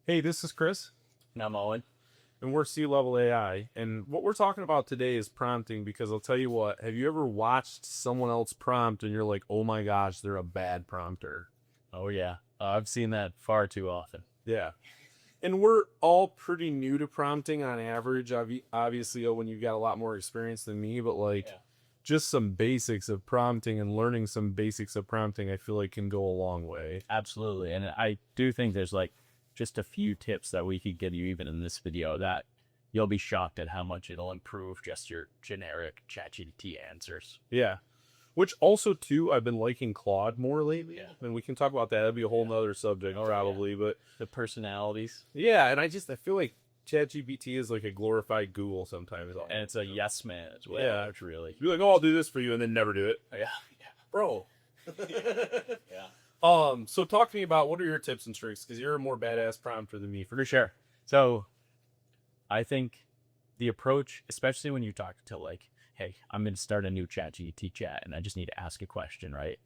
Hey, this is Chris, And I'm Owen. and we're C Level AI. And what we're talking about today is prompting because I'll tell you what, have you ever watched someone else prompt and you're like, oh my gosh, they're a bad prompter? Oh yeah, I've seen that far too often. Yeah. And we're all pretty new to prompting on average. Obviously, Owen, you've got a lot more experience than me, but like Yeah, just some basics of prompting and learning some basics of prompting, I feel like can go a long way. absolutely. And I do think there's like just a few tips that we could give you even in this video that you'll be shocked at how much it'll improve just your generic ChatGPT answers. Yeah. Which also too, I've been liking Claude more lately, Yeah. and we can talk about that. That'd be a whole Yeah. nother subject Oh yeah. probably, but The personalities. yeah. And I feel like ChatGPT is like a glorified Google sometimes. And it's a yes man as well. Yeah, It's really. be like, oh, I'll do this for you, and then never do it, Yeah. Yeah. bro. Yeah. So talk to me about what are your tips and tricks because you're a more badass prompter than me for For sure. So I think the approach, especially when you talk to like, hey, I'm going to start a new ChatGPT chat and I just need to ask a question, right?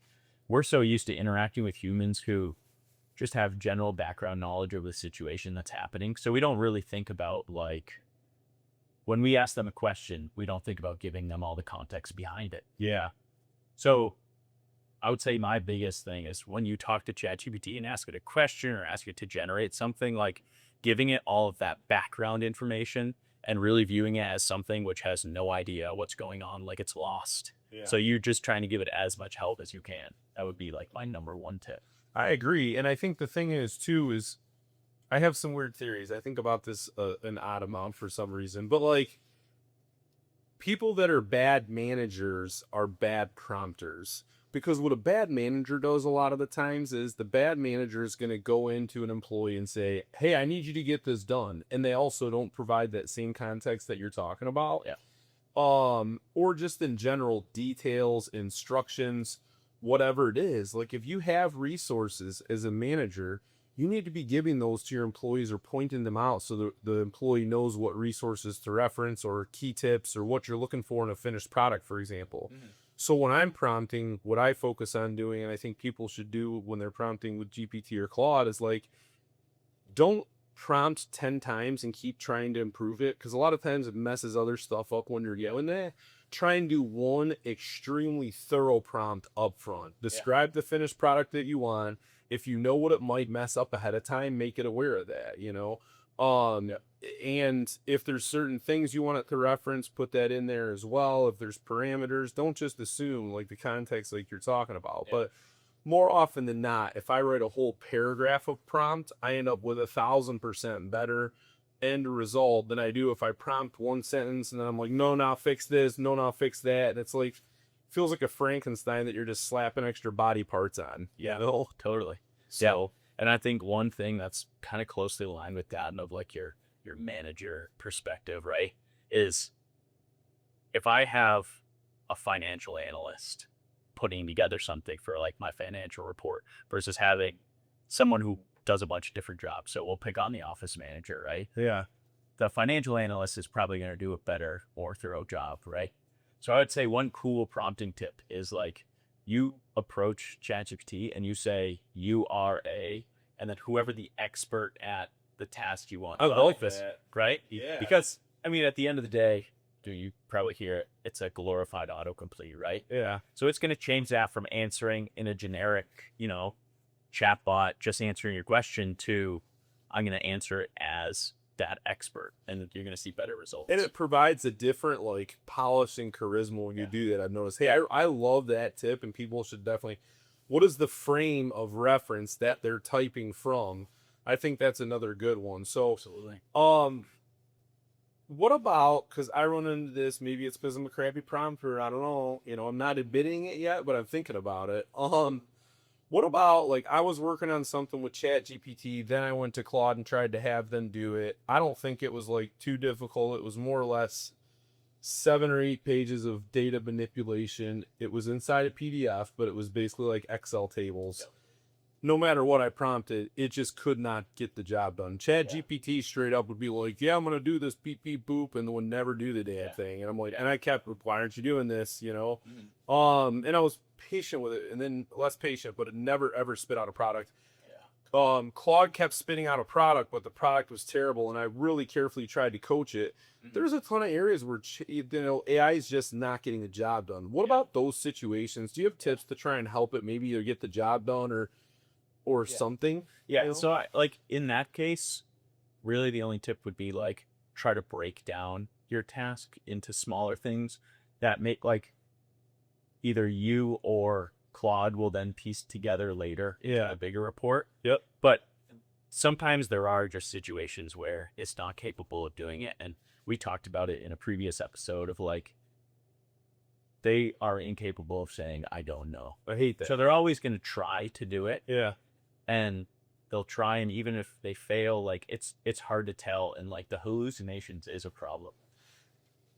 We're so used to interacting with humans who just have general background knowledge of the situation that's happening. So we don't really think about like when we ask them a question, we don't think about giving them all the context behind it. Yeah, So I would say my biggest thing is when you talk to ChatGPT and ask it a question or ask it to generate something, like giving it all of that background information and really viewing it as something which has no idea what's going on, like it's lost. yeah. So you're just trying to give it as much help as you can. That would be like my number one tip. I agree, and I think the thing is too is I have some weird theories. I think about this an odd amount for some reason, but like people that are bad managers are bad prompters because what a bad manager does a lot of the times is the bad manager is going to go into an employee and say, hey, I need you to get this done, and they also don't provide that same context that you're talking about. Yeah. Or just in general details, instructions, whatever it is. Like if you have resources as a manager, you need to be giving those to your employees or pointing them out so the employee knows what resources to reference or key tips or what you're looking for in a finished product, for example. So when I'm prompting, what I focus on doing, and I think people should do when they're prompting with GPT or Claude, is like, don't prompt 10 times and keep trying to improve it because a lot of times it messes other stuff up when you're yelling that. Try and do one extremely thorough prompt up front. Describe the finished product that you want. If you know what it might mess up ahead of time, make it aware of that, you know. Um, and if there's certain things you want it to reference, put that in there as well. If there's parameters, don't just assume like the context like you're talking about. But more often than not, if I write a whole paragraph of prompt, I end up with 1,000% better end result than I do if I prompt one sentence and then I'm like, no, now fix this, no, now fix that. And it's like, feels like a Frankenstein that you're just slapping extra body parts on. Yeah. You know? Totally. So, And I think one thing that's kind of closely aligned with that and of like your manager perspective, right, is if I have a financial analyst putting together something for like my financial report versus having someone who does a bunch of different jobs. So we'll pick on the office manager, right? yeah. The financial analyst is probably going to do a better, more thorough job, right? So I would say one cool prompting tip is like you approach ChatGPT and you say you are a, and then whoever the expert at the task you want. I like this, that. right? Yeah. Because I mean, at the end of the day, do you probably hear it? It's a glorified autocomplete, right? Yeah. So it's going to change that from answering in a generic, chatbot, just answering your question to I'm going to answer it as that expert, and you're going to see better results. And it provides a different like polish and charisma when you do that. I've noticed. Hey, I love that tip, and people should definitely. What is the frame of reference that they're typing from? I think that's another good one. So, Absolutely. what about? Because I run into this. Maybe it's because I'm a crappy prompter. I don't know. I'm not admitting it yet, but I'm thinking about it. What about like I was working on something with Chat GPT, then I went to Claude and tried to have them do it. I don't think it was like too difficult. It was more or less 7 or 8 pages of data manipulation. It was inside a PDF, but it was basically like Excel tables. No matter what I prompted, it just could not get the job done. Chat GPT straight up would be like, yeah, I'm gonna do this beep beep boop, and would never do the damn thing. And I'm like, and I kept, why aren't you doing this? And I was patient with it, and then less patient, but it never ever spit out a product. Claude kept spitting out a product, but the product was terrible, and I really carefully tried to coach it. There's a ton of areas where AI is just not getting the job done. What about those situations? Do you have tips to try and help it maybe either get the job done or something? Yeah. So like in that case, really the only tip would be like try to break down your task into smaller things that make like either you or Claude will then piece together later a bigger report. Yep. But sometimes there are just situations where it's not capable of doing it. And we talked about it in a previous episode of like, they are incapable of saying, I don't know. I hate that. So they're always going to try to do it. Yeah. And they'll try. And even if they fail, like it's hard to tell. And like the hallucinations is a problem.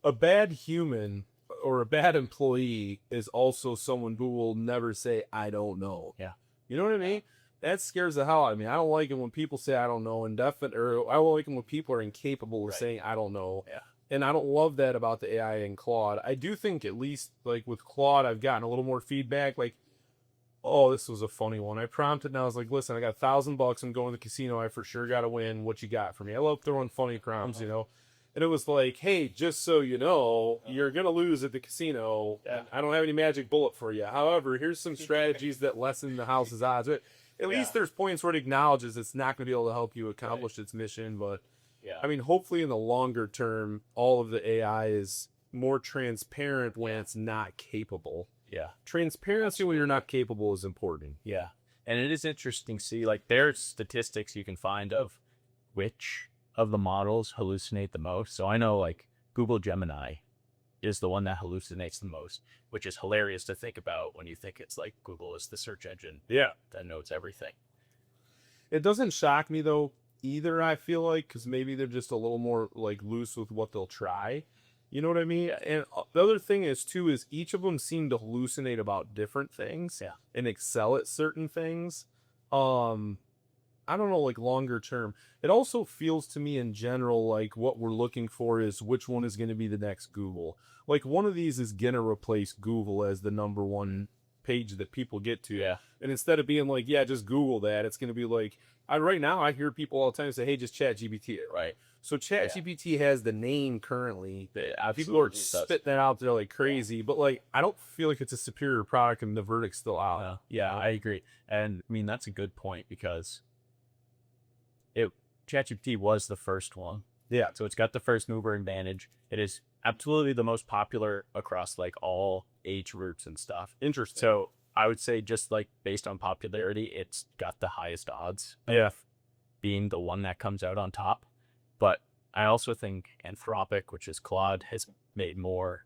A bad human or a bad employee is also someone who will never say, I don't know. Yeah. You know what I mean? That scares the hell out of me. I don't like it when people say, I don't know, indefinite, or I don't like it when people are incapable of saying, I don't know. Yeah. And I don't love that about the AI and Claude. I do think at least like with Claude, I've gotten a little more feedback. Like, oh, this was a funny one. I prompted and I was like, listen, I got $1,000. I'm going to the casino. I for sure got to win. What you got for me? I love throwing funny prompts, you know? And it was like, hey, just so you know, you're going to lose at the casino. Yeah. I don't have any magic bullet for you. However, here's some strategies that lessen the house's odds. At least there's points where it acknowledges it's not going to be able to help you accomplish its mission. But, I mean, hopefully in the longer term, all of the AI is more transparent when it's not capable. Yeah. Transparency when you're not capable is important. Yeah. And it is interesting to see, like, there's statistics you can find of which of the models hallucinate the most. So I know, like, Google Gemini is the one that hallucinates the most, which is hilarious to think about when you think it's like Google is the search engine that knows everything. It doesn't shock me, though, either, I feel like, because maybe they're just a little more, like, loose with what they'll try. You know what I mean? And the other thing is, too, is each of them seem to hallucinate about different things and excel at certain things. I don't know, like longer term. It also feels to me in general like what we're looking for is which one is going to be the next Google. Like one of these is going to replace Google as the number one page that people get to. Yeah. And instead of being like, yeah, just Google that, it's going to be like, right now I hear people all the time say, hey, just ChatGPT it. Right. So ChatGPT has the name currently. People are does. spitting that out there like crazy, but like I don't feel like it's a superior product, and the verdict's still out. Yeah, I agree. And I mean that's a good point because ChatGPT was the first one. Yeah. So it's got the first mover advantage. It is absolutely the most popular across like all age groups and stuff. Interesting. So I would say just like based on popularity, it's got the highest odds of being the one that comes out on top. But I also think Anthropic, which is Claude, has made more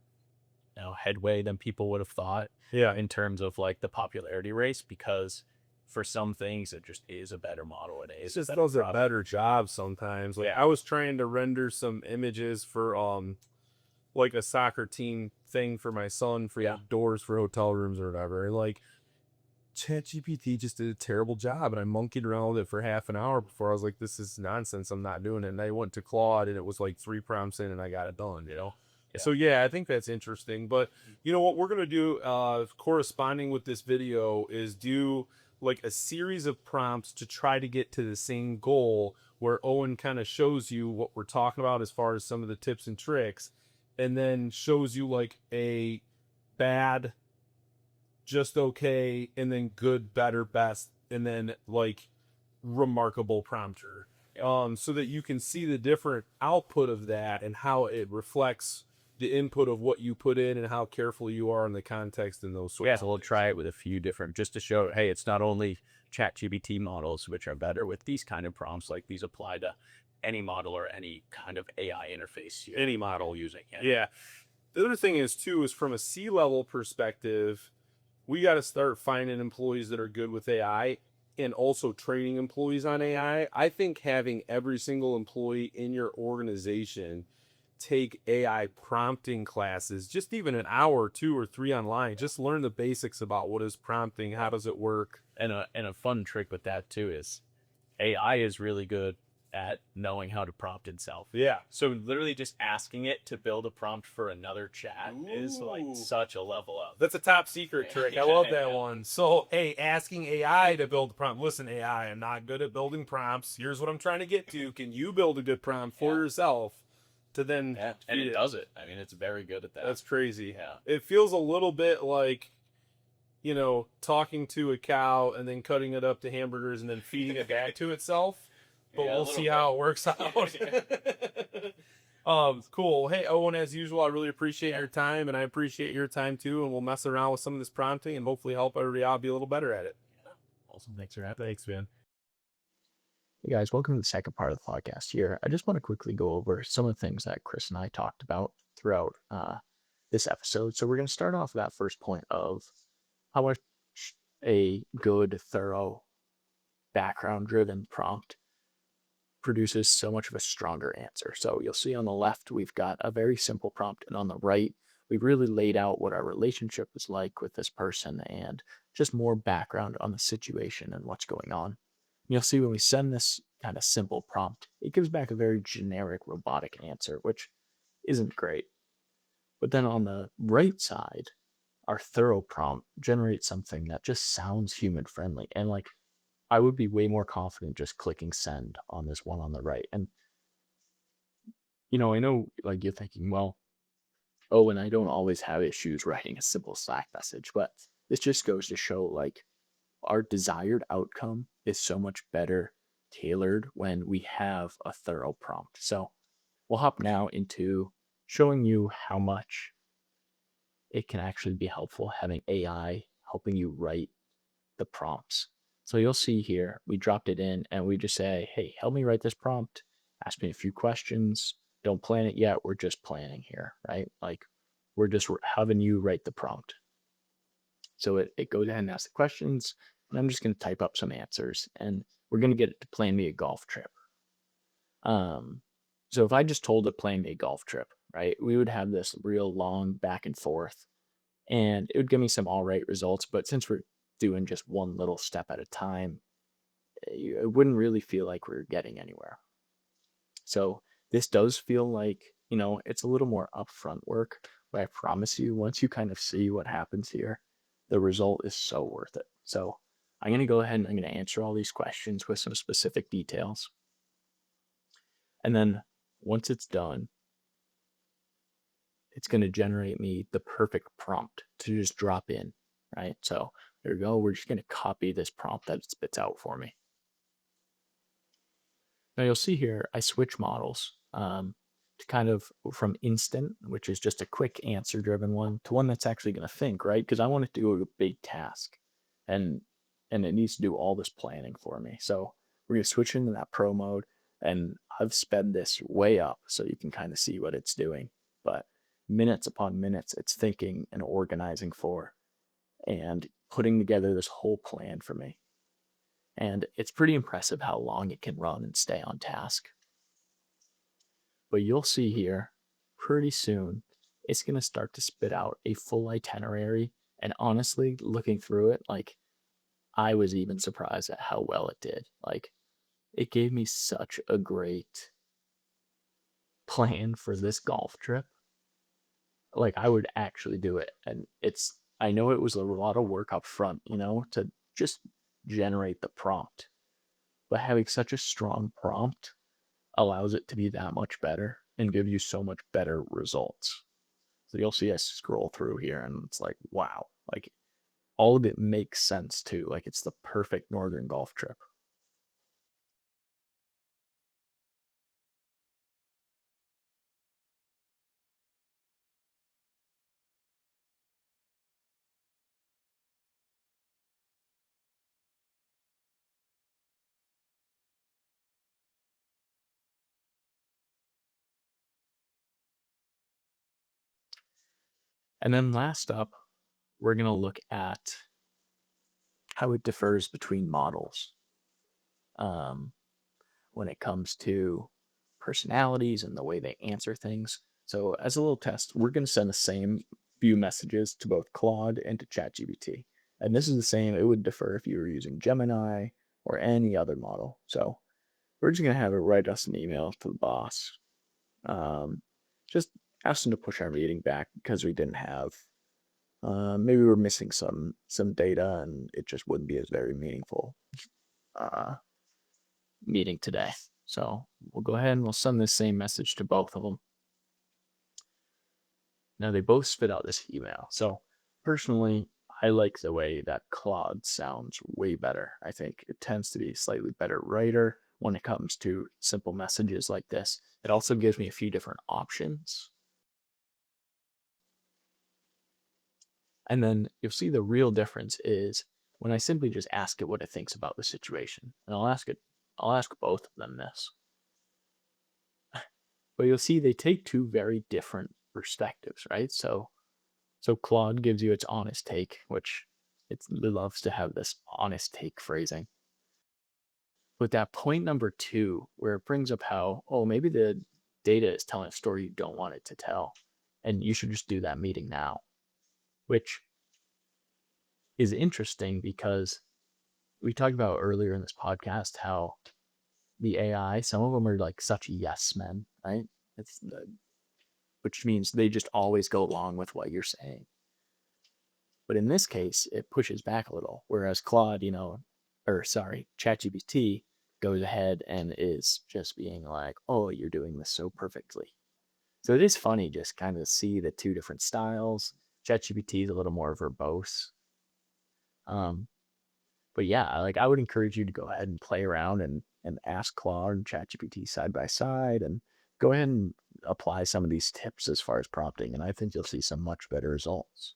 headway than people would have thought. Yeah. In terms of like the popularity race, because for some things it just is a better model. It is just does a better job sometimes. Like I was trying to render some images for like a soccer team thing for my son for doors for hotel rooms or whatever. And like ChatGPT just did a terrible job, and I monkeyed around with it for half an hour before I was like, this is nonsense. I'm not doing it. And I went to Claude and it was like 3 prompts in and I got it done, you know? Yeah. So yeah, I think that's interesting. But you know what we're going to do corresponding with this video is do like a series of prompts to try to get to the same goal, where Owen kind of shows you what we're talking about as far as some of the tips and tricks, and then shows you like a bad, just okay, and then good, better, best, and then like remarkable prompter, so that you can see the different output of that and how it reflects the input of what you put in and how careful you are in the context and those sorts of so we'll try it with a few different, just to show, hey, it's not only ChatGPT models which are better with these kind of prompts, like these apply to any model or any kind of AI interface, any model using it. Yeah. The other thing is too, is from a C-level perspective, we got to start finding employees that are good with AI and also training employees on AI. I think having every single employee in your organization take AI prompting classes, just even an hour, 2 or 3 online, just learn the basics about what is prompting, how does it work. And a fun trick with that too is AI is really good at knowing how to prompt itself. Yeah. So literally just asking it to build a prompt for another chat is like Ooh. such a level up. That's a top secret trick. I love that Yeah. one. So, hey, asking AI to build a prompt. Listen, AI, I'm not good at building prompts. Here's what I'm trying to get to. Can you build a good prompt for Yeah. yourself to then Yeah, and feed it does it. I mean, it's very good at that. That's crazy. Yeah. It feels a little bit like, talking to a cow and then cutting it up to hamburgers and then feeding it back to itself. But Yeah, a we'll little see bit. how it works out. Cool. Hey, Owen, as usual, I really appreciate your time, and I appreciate your time too. And we'll mess around with some of this prompting and hopefully help everybody out be a little better at it. Awesome. Thanks for having me. Thanks, man. Hey guys, welcome to the second part of the podcast here. I just want to quickly go over some of the things that Chris and I talked about throughout this episode. So we're going to start off with that first point of how much a good, thorough, background-driven prompt produces so much of a stronger answer. So you'll see on the left, we've got a very simple prompt, and on the right, we've really laid out what our relationship is like with this person and just more background on the situation and what's going on. You'll see when we send this kind of simple prompt, it gives back a very generic robotic answer, which isn't great. But then on the right side, our thorough prompt generates something that just sounds human friendly. And like, I would be way more confident just clicking send on this one on the right. And, I know like you're thinking, well, oh, and I don't always have issues writing a simple Slack message, but this just goes to show like our desired outcome is so much better tailored when we have a thorough prompt. So we'll hop now into showing you how much it can actually be helpful having AI helping you write the prompts. So you'll see here, we dropped it in and we just say, hey, help me write this prompt. Ask me a few questions. Don't plan it yet. We're just planning here, right? Like we're just having you write the prompt. So it goes ahead and asks the questions, and I'm just going to type up some answers, and we're going to get it to plan me a golf trip. So if I just told it plan me a golf trip, right, we would have this real long back and forth, and it would give me some all right results. But since we're doing just one little step at a time, it wouldn't really feel like we're getting anywhere. So this does feel like, it's a little more upfront work, but I promise you, once you kind of see what happens here, the result is so worth it. So I'm going to go ahead and I'm going to answer all these questions with some specific details. And then once it's done, it's going to generate me the perfect prompt to just drop in, right? So there we go. We're just going to copy this prompt that it spits out for me. Now you'll see here, I switch models to kind of from instant, which is just a quick answer driven one, to one that's actually going to think, right? Because I want it to do a big task and it needs to do all this planning for me. So we're going to switch into that pro mode, and I've sped this way up so you can kind of see what it's doing. But minutes upon minutes, it's thinking and organizing for and putting together this whole plan for me. And it's pretty impressive how long it can run and stay on task. But you'll see here pretty soon, it's going to start to spit out a full itinerary. And honestly, looking through it, like I was even surprised at how well it did. Like it gave me such a great plan for this golf trip. Like I would actually do it. And I know it was a lot of work up front, to just generate the prompt. But having such a strong prompt allows it to be that much better and give you so much better results. So you'll see us scroll through here and it's like, wow, like all of it makes sense too. Like it's the perfect northern golf trip. And then last up, we're going to look at how it differs between models um, when it comes to personalities and the way they answer things. So as a little test, we're going to send the same few messages to both Claude and to ChatGPT. And this is the same, it would differ if you were using Gemini or any other model. So we're just gonna have it write us an email to the boss. Um, just ask them to push our meeting back because we didn't have maybe we're missing some data and it just wouldn't be as very meaningful uh, meeting today. So we'll go ahead and we'll send this same message to both of them. Now they both spit out this email. So personally, I like the way that Claude sounds way better. I think it tends to be a slightly better writer when it comes to simple messages like this. It also gives me a few different options. And then you'll see the real difference is when I simply just ask it what it thinks about the situation. And I'll ask both of them this. But you'll see they take two very different perspectives, right? So Claude gives you its honest take, which it loves to have this honest take phrasing. But that point number two, where it brings up how, oh, maybe the data is telling a story you don't want it to tell, and you should just do that meeting now, which is interesting because we talked about earlier in this podcast how the AI, some of them are like such yes men, right? It's the, which means they just always go along with what you're saying. But in this case, it pushes back a little, whereas Claude, ChatGPT goes ahead and is just being like, oh, you're doing this so perfectly. So it is funny just kind of see the two different styles. ChatGPT is a little more verbose. Um, but yeah, like I would encourage you to go ahead and play around and ask Claude and ChatGPT side by side and go ahead and apply some of these tips as far as prompting. And I think you'll see some much better results.